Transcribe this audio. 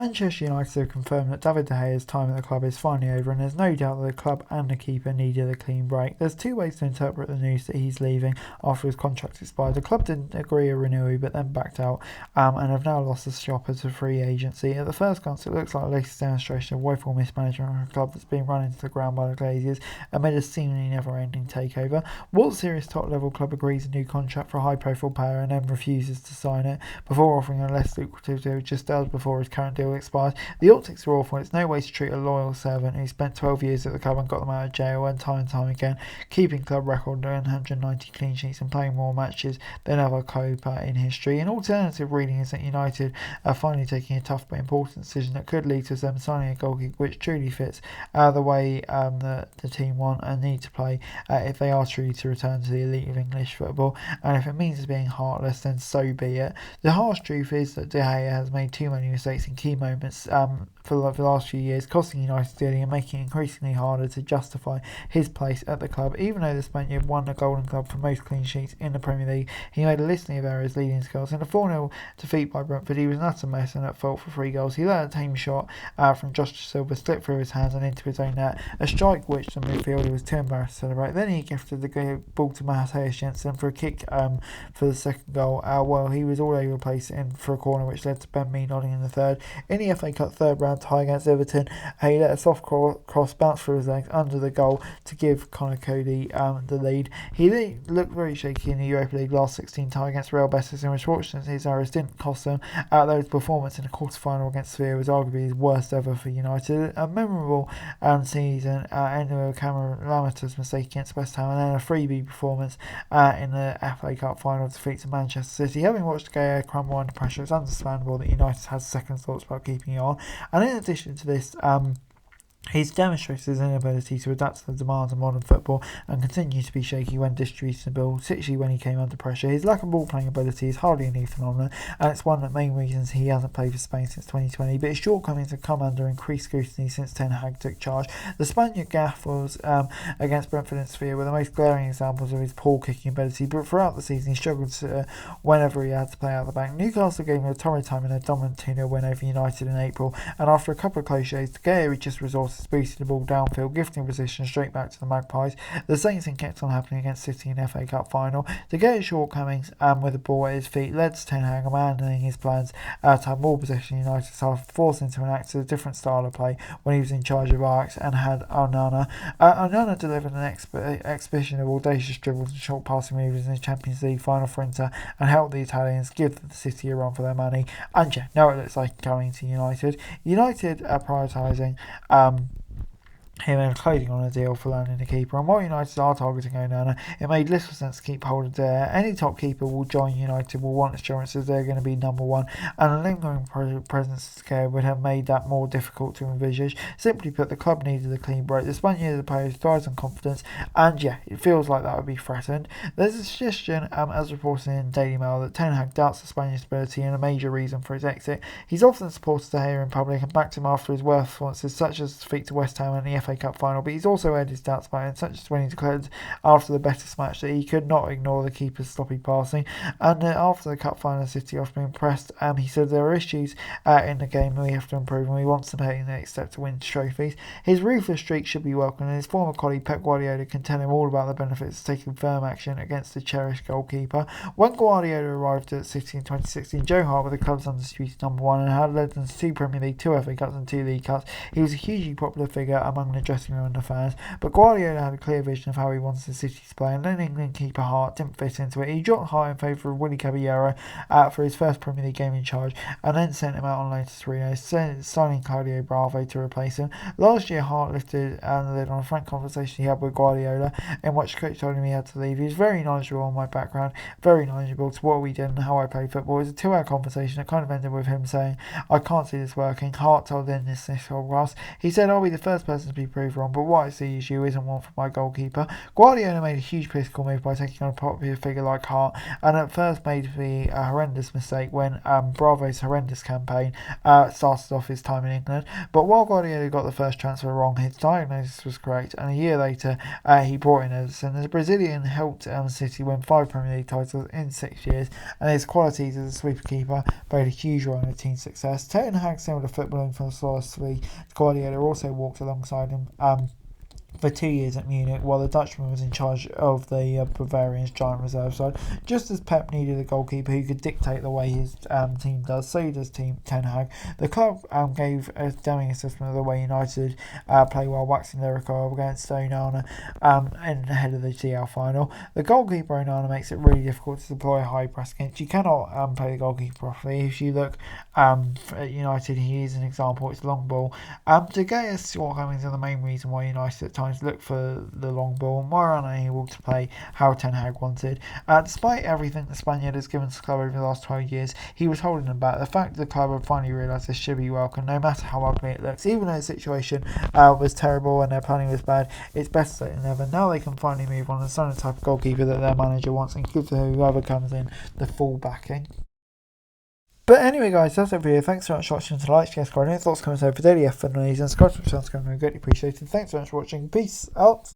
Manchester United have confirmed that David Degea's time at the club is finally over, and there's no doubt that the club and the keeper needed a clean break. There's two ways to interpret the news that he's leaving after his contract expired. The club didn't agree a renewal, but then backed out, and have now lost the shopper to free agency. At the first glance, it looks like the latest demonstration of woeful mismanagement of a club that's been run into the ground by the Glaziers amid a seemingly never-ending takeover. What serious top-level club agrees a new contract for a high-profile player and then refuses to sign it before offering a less lucrative deal just hours before his current deal expires? The optics are awful. It's no way to treat a loyal servant who spent 12 years at the club and got them out of jail and time again, keeping club record 190 clean sheets and playing more matches than other club in history. An alternative reading is that United are finally taking a tough but important decision that could lead to them signing a goalkeeper which truly fits the way the team want and need to play if they are truly to return to the elite of English football. And if it means being heartless, then so be it. The harsh truth is that De Gea has made too many mistakes in key moments for the last few years, costing United dearly and making it increasingly harder to justify his place at the club. Even though the Spaniard won the Golden Glove for most clean sheets in the Premier League, he made a litany of errors leading to goals. In a 4-0 defeat by Brentford, he was an utter mess and at fault for 3 goals. He let a tame shot from Josh Silva slip through his hands and into his own net, a strike which the midfielder was too embarrassed to celebrate. Then he gifted the ball to Matheus Jensen for a kick for the second goal. Well, he was all over the place in for a corner which led to Ben Mee nodding in the third. In the FA Cup third round tie against Everton, he let a soft cross bounce through his legs under the goal to give Conor Cody the lead. He looked very shaky in the Europa League last 16 tie against Real Betis, and was fortunate his errors didn't cost them, though his performance in the quarter-final against Sevilla was arguably his worst ever for United. A memorable season ending with Cameron Lamata's mistake against West Ham and then a freebie performance in the FA Cup final defeat to Manchester City. Having watched Degea crumble under pressure, it's understandable that United has second thoughts about keeping on. And in addition to this, he's demonstrated his inability to adapt to the demands of modern football and continued to be shaky when distributing the ball, particularly when he came under pressure. His lack of ball-playing ability is hardly a new phenomenon, and it's one of the main reasons he hasn't played for Spain since 2020, but his shortcomings have come under increased scrutiny since Ten Hag took charge. The Spaniard gaffles against Brentford and Sevilla were the most glaring examples of his poor kicking ability, but throughout the season he struggled whenever he had to play out the back. Newcastle gave him a torrid time in a dominant 2-0 win over United in April, and after a couple of close shaves, Degea just resorted boosted the ball downfield, gifting position straight back to the Magpies. The same thing kept on happening against City in the FA Cup final. Degea's shortcomings with the ball at his feet led to Ten Hag abandoning his plans to have more possession in United, so forced him to enact a different style of play when he was in charge of Ajax and had Onana. Onana delivered an exhibition of audacious dribbles and short passing moves in the Champions League final for Inter and helped the Italians give the City a run for their money. And yeah, now it looks like coming to United. United are prioritising him and closing on a deal for landing the keeper. And while United are targeting Onana, it made little sense to keep hold of there. Any top keeper will join United will want assurances they're going to be number one, and a lingering presence of scare would have made that more difficult to envisage. Simply put, the club needed a clean break. The Spaniard the player thrives on confidence, and yeah, it feels like that would be threatened. There's a suggestion, as reported in Daily Mail, that Ten Hag doubts the Spaniard's ability and a major reason for his exit. He's often supported De Gea in public and backed him after his worst performances, such as defeat to West Ham and the FA Cup final, but he's also had his doubts about him, such as when he declared after the Betis match that he could not ignore the keeper's sloppy passing, and after the cup final City after being pressed, he said there are issues in the game that we have to improve and we want to take the next step to win trophies. His ruthless streak should be welcomed, and his former colleague Pep Guardiola can tell him all about the benefits of taking firm action against the cherished goalkeeper. When Guardiola arrived at City in 2016, Joe Hart were the club's undisputed number one and had led them to 2 Premier League, 2 FA Cups and 2 League Cups. He was a hugely popular figure among the dressing room and the fans, but Guardiola had a clear vision of how he wanted the City to play, and then England keeper Hart didn't fit into it. He dropped Hart in favour of Willy Caballero for his first Premier League game in charge, and then sent him out on loan to Torino, signing Claudio Bravo to replace him. Last year, Hart lifted the lid on a frank conversation he had with Guardiola, in which the coach told him he had to leave. He was very knowledgeable on my background, very knowledgeable to what we did and how I played football. It was a 2-hour conversation that kind of ended with him saying, "I can't see this working." Hart told him this podcast. He said, "I'll be the first person to be be proved wrong, but what I see issue isn't one for my goalkeeper. Guardiola made a huge political move by taking on a popular figure like Hart, and at first made a horrendous mistake when Bravo's horrendous campaign started off his time in England. But while Guardiola got the first transfer wrong, his diagnosis was correct, and a year later he brought in Ederson. The Brazilian helped City win 5 Premier League titles in 6 years, and his qualities as a sweeper keeper played a huge role in the team's success. Ten Hag, similar to footballing philosophy, Guardiola also walked alongside him for 2 years at Munich, while the Dutchman was in charge of the Bavarian's giant reserve side. Just as Pep needed a goalkeeper who could dictate the way his team does, so does Ten Hag. The club gave a damning assessment of the way United play while waxing lyrical against Onana ahead of the GL final. The goalkeeper Onana makes it really difficult to deploy high press against. You cannot play the goalkeeper properly. If you look at United, he is an example. It's long ball. Degea's shortcomings are the main reason why United at times look for the long ball and were unable to play how Ten Hag wanted. Despite everything the Spaniard has given to the club over the last 12 years, he was holding them back. The fact that the club have finally realised this should be welcome, no matter how ugly it looks. Even though the situation was terrible and their planning was bad, it's better late than never. Now they can finally move on and sign the type of goalkeeper that their manager wants and give to whoever comes in the full backing. But anyway, guys, that's it for you. Thanks so much for watching. To like, share, subscribe, any thoughts, comments over for daily effort and subscribe to the channel. Greatly appreciated. Thanks so much for watching. Peace out.